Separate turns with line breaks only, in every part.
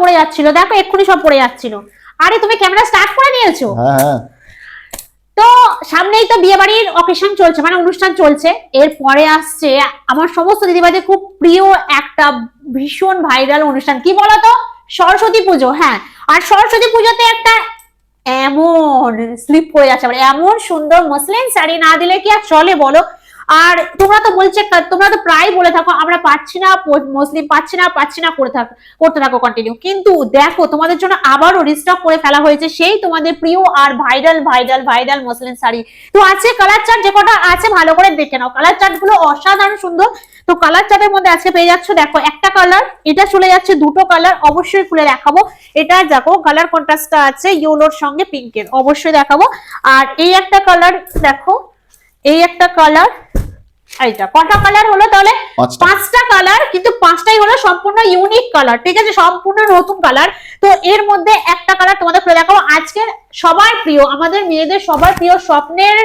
পড়ে যাচ্ছিল, দেখো এক্ষুনি সব পড়ে যাচ্ছিল। আরে তুমি ক্যামেরা স্টার্ট করে নিয়েছো?
হ্যাঁ।
তো সামনেই তো বিয়ে বাড়ির অকেশন চলছে, মানে অনুষ্ঠান চলছে। এরপরে আসছে আমার সমস্ত দিদিভাইদের খুব প্রিয় একটা ভীষণ ভাইরাল অনুষ্ঠান, কি বলতো? সরস্বতী পুজো। হ্যাঁ, আর সরস্বতী পুজোতে একটা এমন স্লিপ করে যাচ্ছে, মানে এমন সুন্দর মসলিন শাড়ি না দিলে কি আর চলে বলো? আর তোমরা তো বলছে, তোমরা তো প্রায় বলে থাকো আমরা পাচ্ছি না, মুসলিম পাচ্ছি না করতে থাকো কন্টিনিউ। কিন্তু দেখো তোমাদের জন্য আবারও রিস্টক করে ফেলা হয়েছে সেই তোমাদের প্রিয় আর ভাইরাল মুসলিম শাড়ি। তো আছে কালার চার্ট, যে কটা আছে ভালো করে দেখে নাও, কালার চার্ট গুলো অসাধারণ সুন্দর। তো কালার চার্টের মধ্যে আজকে পেয়ে যাচ্ছ, দেখো একটা কালার, এটা চলে যাচ্ছে দুটো কালার, অবশ্যই খুলে দেখাবো। এটা দেখো কালার কন্ট্রাস্টটা আছে ইয়েলোর সঙ্গে পিঙ্কের, অবশ্যই দেখাবো। আর এই একটা কালার দেখো, এই একটা কালার, এইটা কটা কালার হলো তাহলে? পাঁচটা কালার, কিন্তু পাঁচটাই হলো সম্পূর্ণ ইউনিক কালার, ঠিক আছে, সম্পূর্ণ নতুন কালার। তো এর মধ্যে একটা কালার তোমাদের খুলে দেখাবো, আজকের সবার প্রিয়, আমাদের মেয়েদের সবার প্রিয় স্বপ্নের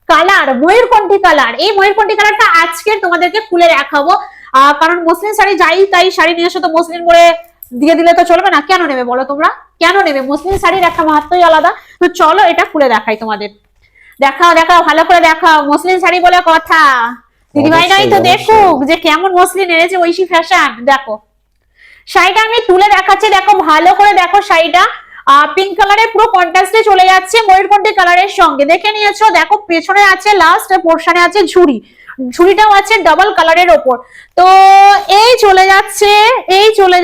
কালার ময়ূরকণ্ঠী কালার। এই ময়ূরকণ্ঠী কালারটা আজকে তোমাদেরকে খুলে দেখাবো। কারণ মসলিন শাড়ি যাই তাই শাড়ি নিয়ে এসে তো মসলিন করে দিয়ে দিলে তো চলবে না, কেন নেবে বলো তোমরা, কেন নেবে? মসলিন শাড়ির একটা মাহাত্ম্যই আলাদা। তো চলো এটা খুলে দেখাই তোমাদের, দেখাও ভালো করে দেখাও, মসলিন শাড়ি বলে কথা। দিদিভাইরাই তো দেখুক যে কেমন মসলিন এনেছে ঐশী ফ্যাশন। দেখো শাড়িটা আমি তুলে দেখাচ্ছি, দেখো ভালো করে দেখো, শাড়িটা পিঙ্ক কালারের পুরো কন্ট্রাস্টে চলে যাচ্ছে ময়ূরকণ্ঠী কালারের সঙ্গে, দেখে নিয়েছো? দেখো পেছনে আছে লাস্ট পোরশনে আছে ঝুড়িটাও আছে ডাবল কালারের ওপর। তো এই চলে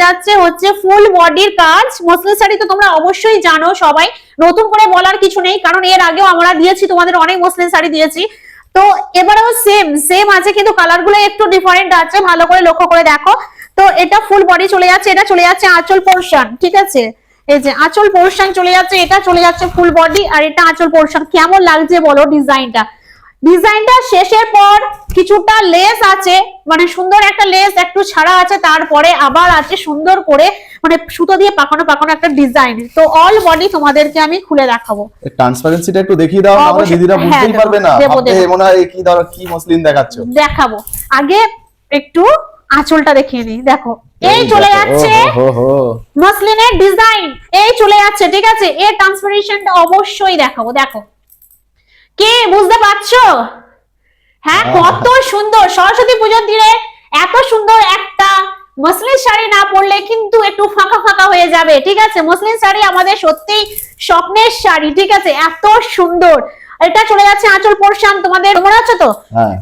যাচ্ছে হচ্ছে ফুল বডির কাজ। মসলিন শাড়ি তো তোমরা অবশ্যই জানো সবাই, নতুন করে বলার কিছু নেই, কারণ এর আগেও আমরা দিয়েছি তোমাদের অনেক মসলিন শাড়ি দিয়েছি। তো এবারেও সেম আছে, কিন্তু কালার গুলো একটু ডিফারেন্ট আছে, ভালো করে লক্ষ্য করে দেখো। তো এটা ফুল বডি চলে যাচ্ছে, এটা চলে যাচ্ছে আঁচল পোরশন, ঠিক আছে, এই যে আঁচল পোরশন চলে যাচ্ছে, এটা চলে যাচ্ছে ফুল বডি, আর এটা আঁচল পোরশন। কেমন লাগছে বলো ডিজাইনটা শেষের পর কিছুটা লেস আছে, মানে সুন্দর একটা লেস একটু ছাড়া আছে, তারপরে আবার আছে সুন্দর করে মানে সুতো দিয়ে পাকানো একটা ডিজাইন। তো অল বডি তোমাদেরকে আমি খুলে দেখাবো,
ট্রান্সপারেন্সিটা একটু দেখিয়ে দাও, আমরা দিদিরা বুঝতেই পারবে না, মনে হয় কি ধরো কি মসলিন দেখাচ্ছো।
দেখাবো, আগে একটু আঁচলটা দেখিয়ে নিই। দেখো এই চলে যাচ্ছে মসলিনের ডিজাইন, এই চলে যাচ্ছে, ঠিক আছে। এর ট্রান্সপারেশনটা অবশ্যই দেখাবো, দেখো কে বুঝতে পারছো? হ্যাঁ, কত সুন্দর সরস্বতী পুজোর দিনে এত সুন্দর একটা মসলিন শাড়ি না পরলে কিন্তু একটু ফাঁকা হয়ে যাবে, ঠিক আছে। মসলিন শাড়ি আমাদের সত্যি স্বপ্নের শাড়ি, ঠিক আছে, এত সুন্দর। এটা চলে যাচ্ছে আঁচল পোরশন, তোমাদের মনে হচ্ছে তো?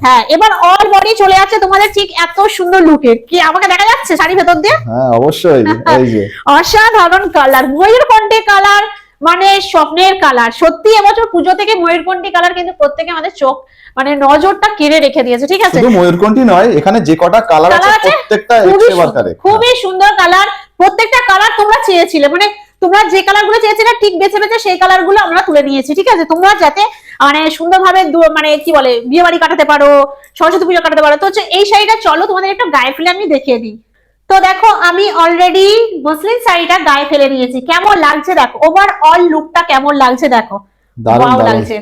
হ্যাঁ, এবার অল বডি চলে যাচ্ছে তোমাদের ঠিক এত সুন্দর লুকের। কি আমাকে দেখা যাচ্ছে শাড়ি ভেতর দিয়ে?
হ্যাঁ অবশ্যই, এই যে
অসাধারণ কালার, ময়ূরকণ্ঠী কালার, মানে স্বপ্নের কালার। সত্যি এবছর পুজো থেকে ময়ূরকণ্ঠী কালার কিন্তু প্রত্যেকে আমাদের চোখ মানে নজরটা কেড়ে রেখে দিয়েছে, ঠিক আছে।
শুধু ময়ূরকণ্ঠী নয়, এখানে যে কটা কালার আছে প্রত্যেকটা একেবারে
খুবই সুন্দর কালার, প্রত্যেকটা কালার তোমরা চেয়েছিলে, মানে তোমরা যে কালার গুলো চেয়েছিলে ঠিক বেছে সেই কালার গুলো আমরা তুলে নিয়েছি, ঠিক আছে। তোমরা যাতে মানে সুন্দরভাবে মানে কি বলে বিয়ে বাড়ি কাটাতে পারো, সরস্বতী পুজো কাটাতে পারো। তো এই শাড়িটা চলো তোমাদের একটু গায়ে ফেলে আমি দেখিয়ে দিই। তো দেখো আমি অলরেডি মসলিন শাড়িটা গায়ে ফেলে নিয়েছি, কেমন লাগছে দেখো, ওভারঅল লুকটা কেমন লাগছে দেখো।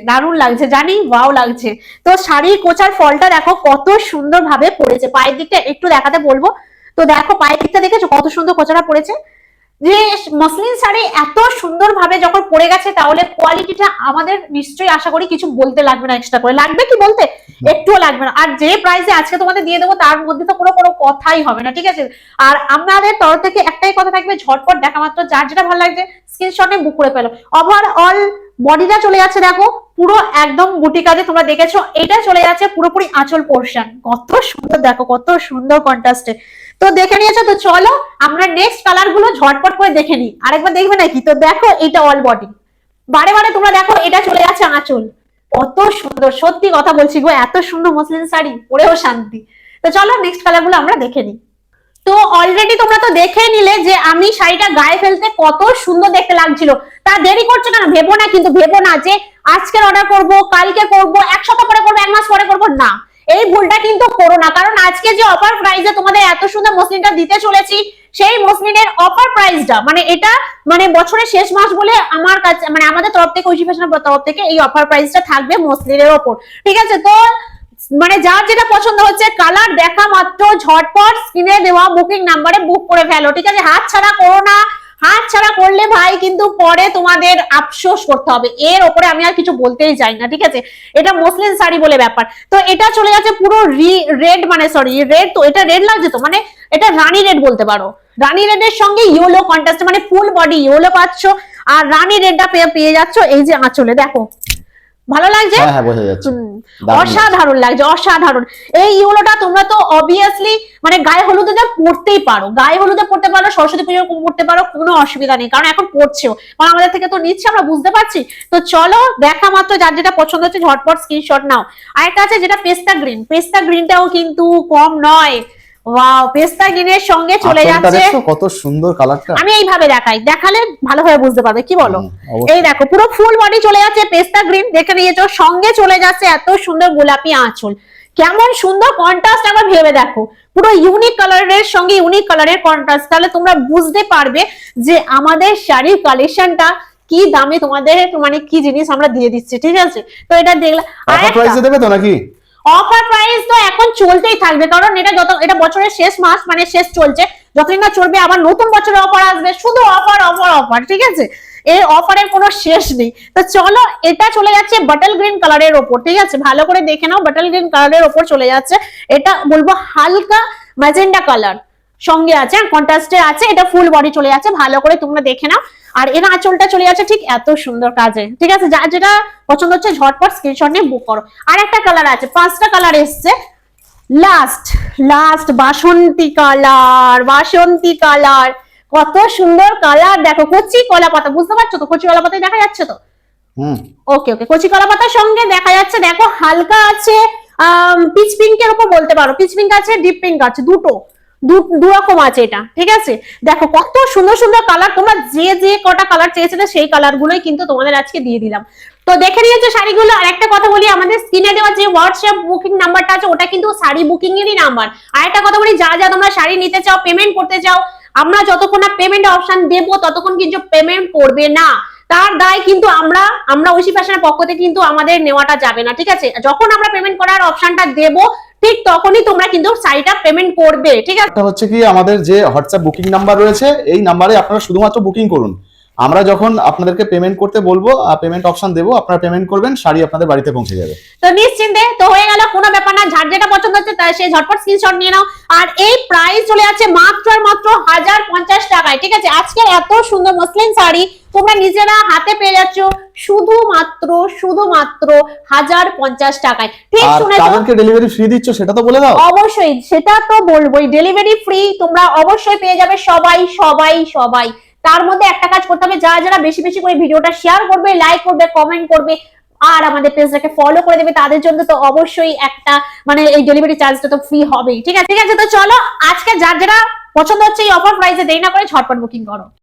দারুণ লাগছে জানি, ওয়াও লাগছে। তো শাড়ির কোচার ফলটা দেখো কত সুন্দর ভাবে পড়েছে, পায়ের দিকটা একটু দেখাতে বলবো। তো দেখো পায়ের দিকটা দেখেছো কত সুন্দর কোচাটা পড়েছে। যে মসলিন শাড়ি এত সুন্দর ভাবে যখন পড়ে গেছে, তাহলে কোয়ালিটিটা আমাদের নিশ্চয়ই আশা করি কিছু বলতে লাগবে না, এক্সট্রা করে লাগবে কি বলতে, একটুও লাগবে না। আর যে প্রাইসে আজকে তোমাদের দিয়ে দেবো তার মধ্যে তো কোনো কথাই হবে না, ঠিক আছে। আর আমাদের তরফ থেকে একটাই কথা থাকবে, ঝটপট দেখা মাত্র যার যেটা ভালো লাগছে স্ক্রিনশটে বুক করে ফেলো। ওভারঅল বডিটা চলে যাচ্ছে দেখো পুরো একদম বুটি কাজে, তোমরা দেখেছো। এটা চলে যাচ্ছে পুরোপুরি আঁচল পোরশন, কত সুন্দর দেখো, কত সুন্দর কন্ট্রাস্টে। তো দেখে নিয়েছো, তো চলো আমরা নেক্সট কালার গুলো ঝটপট করে দেখে নিই। আরেকবার দেখবে নাকি? তো দেখো এটা অল বডি, বারে তোমরা দেখো এটা চলে যাচ্ছে আঁচল, কত সুন্দর। সত্যি কথা বলছি গো, এত সুন্দর মসলিন শাড়ি পরেও শান্তি। তো চলো নেক্সট কালার গুলো আমরা দেখে নিই। তো অলরেডি তোমরা তো দেখে নিলে যে আমি শাড়িটা গায়ে ফেলতে কত সুন্দর দেখতে লাগছিল। তা দেরি করছো কেন? ভেবো না যে আজকের অর্ডার করব, কালকে করব, এক সপ্তাহ পরে করবো, এক মাস পরে করবো, না, এই ভুলটা কিন্তু করো না। কারণ আজকে যে অফার প্রাইসে তোমাদের এত সুন্দর মসলিনটা দিতে চলেছি, সেই মসলিনের অফার প্রাইসটা মানে এটা মানে বছরের শেষ মাস বলে আমার কাছে মানে আমাদের তরফ থেকে ঐশী ফ্যাশনের তরফ থেকে এই অফার প্রাইসটা থাকবে মসলিনের ওপর, ঠিক আছে। তো মানে যার যেটা পছন্দ হচ্ছে কালার দেখা মাত্র ঝটপট স্ক্রিনে দেওয়া বুকিং নাম্বারে বুক করে ফেলো, ঠিক আছে। হাত ছাড়া করো না, হাত ছাড়া করলে ভাই কিন্তু পরে তোমাদের আফসোস করতে হবে। এর ওপরে আমি আর কিছু বলতেই চাই না, ঠিক আছে। এটা মসলিন শাড়ি বলে ব্যাপার। তো এটা চলে যাচ্ছে পুরো রেড, মানে সরি রেড, তো এটা রেড লাগছে তো, মানে এটা রানী রেড বলতে পারো। রানী রেডের সঙ্গে ইয়েলো কন্ট্রাস্ট, মানে ফুল বডি ইয়েলো পাচ্ছ, আর রানী রেডটা পেয়ে যাচ্ছ এই যে আঁচলে। দেখো ভালো লাগছে,
হ্যাঁ বোঝা যাচ্ছে,
অসাধারণ লাগছে, অসাধারণ। এই ইয়েলোটা তোমরা তো অবভিয়াসলি মানে গায়ে হলুদে পড়তেই পারো, গায়ে হলুদে পড়তে পারো, সরস্বতী পুজো পড়তে পারো, কোনো অসুবিধা নেই, কারণ এখন পড়ছেও, কারণ আমাদের থেকে তো নিচ্ছে, আমরা বুঝতে পারছি। তো চলো দেখা মাত্র যার যেটা পছন্দ হচ্ছে ঝটপট স্ক্রিনশট নাও। আরেকটা আছে যেটা পেস্তা গ্রিন, পেস্তা গ্রিনটাও কিন্তু কম নয়। ওয়াও, পেস্তা গ্রিনের সঙ্গে চলে যাচ্ছে,
কত সুন্দর কালারটা।
আমি এইভাবে দেখালে ভালোভাবে বুঝতে পারবে, কি বলো? এই দেখো পুরো ফুল বডি চলে যাচ্ছে পেস্তা গ্রিন, দেখে নিয়েছো, সঙ্গে চলে যাচ্ছে এত সুন্দর গোলাপি আঁচল। কেমন সুন্দর কন্ট্রাস্ট, আবার ভেবে দেখো, পুরো ইউনিক কালারের সঙ্গে ইউনিক কালারের কন্ট্রাস্ট, তাহলে তোমরা বুঝতে পারবে যে আমাদের শাড়ির কালেকশনটা কি দামে তোমাদের মানে কি জিনিস আমরা দিয়ে দিচ্ছি, ঠিক আছে। তো এটা দেখলে
অফার প্রাইসে দেবে তো নাকি?
অফার প্রাইস তো এখন চলতেই থাকবে, কারণ এটা বছরের শেষ মাস, মানে শেষ চলছে, যতদিন না চলবে আবার নতুন বছরে অফার আসবে, শুধু অফার অফার অফার, ঠিক আছে। এই অফারের কোনো শেষ নেই। তো চলো, এটা চলে যাচ্ছে বাটল গ্রিন কালারের ওপর, ঠিক আছে, ভালো করে দেখে নাও, বাটল গ্রিন কালারের ওপর চলে যাচ্ছে। এটা বলবো হালকা ম্যাজেন্ডা কালার সঙ্গে আছে, কন্ট্রাস্টে আছে, এটা ফুল বডি চলে যাচ্ছে, ভালো করে তোমরা দেখে নাও। আর এর আঁচলটা চলে যাচ্ছে ঠিক এত সুন্দর কাজে, ঠিক আছে। যার যেটা পছন্দ হচ্ছে ঝটপট স্ক্রিনশট নিয়ে বুক করো। আর একটা কালার আছে, 5টা কালার এসছে, লাস্ট বাসন্তী কালার, কত সুন্দর কালার। দেখো কচি কলা পাতা, বুঝতে পারছো তো, কচি কলা পাতায় দেখা যাচ্ছে তো। ওকে, কচি কলা পাতার সঙ্গে দেখা যাচ্ছে, দেখো হালকা আছে পিচ পিঙ্কের উপর বলতে পারো, পিচ পিঙ্ক আছে, ডিপ পিঙ্ক আছে, দু রকম আছে এটা, ঠিক আছে। দেখো কত সুন্দর সুন্দর কালার, তোমরা যে কটা কালার চেয়েছিলে সেই কালার গুলোই কিন্তু তোমাদের আজকে দিয়ে দিলাম। তো দেখে নিয়েছো শাড়িগুলো। আর একটা কথা বলি, আমাদের স্ক্রিনে দেওয়া যে হোয়াটসঅ্যাপ বুকিং নাম্বারটা আছে ওটা কিন্তু শাড়ি বুকিং এরই নাম্বার। আর একটা কথা বলি, যা তোমরা শাড়ি নিতে চাও, পেমেন্ট করতে চাও, আমরা যতক্ষণ না পেমেন্ট অপশন দেবো ততক্ষণ কিন্তু পেমেন্ট করবে না, তার দায় কিন্তু আমরা ঐশী ফ্যাশনের পক্ষ থেকে কিন্তু আমাদের নেওয়াটা যাবে না, ঠিক আছে। যখন আমরা পেমেন্ট করার অপশনটা দেবো ঠিক তখনই তোমরা কিন্তু শাড়িটা পেমেন্ট করবে, ঠিক আছে।
এটা হচ্ছে কি, আমাদের যে হোয়াটসঅ্যাপ বুকিং নাম্বার রয়েছে এই নাম্বারে আপনারা শুধুমাত্র বুকিং করুন, আমরা যখন আপনাদেরকে পেমেন্ট করতে বলবো, পেমেন্ট অপশন দেবো, আপনারা পেমেন্ট করবেন, শাড়ি আপনাদের বাড়িতে পৌঁছে যাবে।
তো নিশ্চিন্তে তো হয়ে গেল, কোনো ব্যাপার না, যার যেটা পছন্দ হচ্ছে তাই সেই ঝটপট স্ক্রিনশট নিয়ে নাও। আর এই প্রাইস চলে যাচ্ছে মাত্র 1050 টাকায়, ঠিক আছে। আজকের এত সুন্দর মসলিন শাড়ি তোমরা নিজেরা হাতে পেয়ে যাচ্ছ শুধুমাত্র 1050 টাকায়, ঠিক শুনেছো।
তাদেরকে ডেলিভারি ফ্রি দিচ্ছ সেটা তো বলে দাও।
অবশ্যই, সেটা তো বলবোই, ডেলিভারি ফ্রি তোমরা অবশ্যই পেয়ে যাবে সবাই। তার মধ্যে একটা কাজ করতে হবে, যারা বেশি বেশি করে ভিডিওটা শেয়ার করবে, লাইক করবে, কমেন্ট করবে, আর আমাদের পেজটাকে ফলো করে দেবে, তাদের জন্য তো অবশ্যই একটা মানে এই ডেলিভারি চার্জটা তো ফ্রি হবেই, ঠিক আছে। তো চলো, আজকে যার যেটা পছন্দ হচ্ছে এই অফার প্রাইসে দেরি না করে ঝটপট বুকিং করো।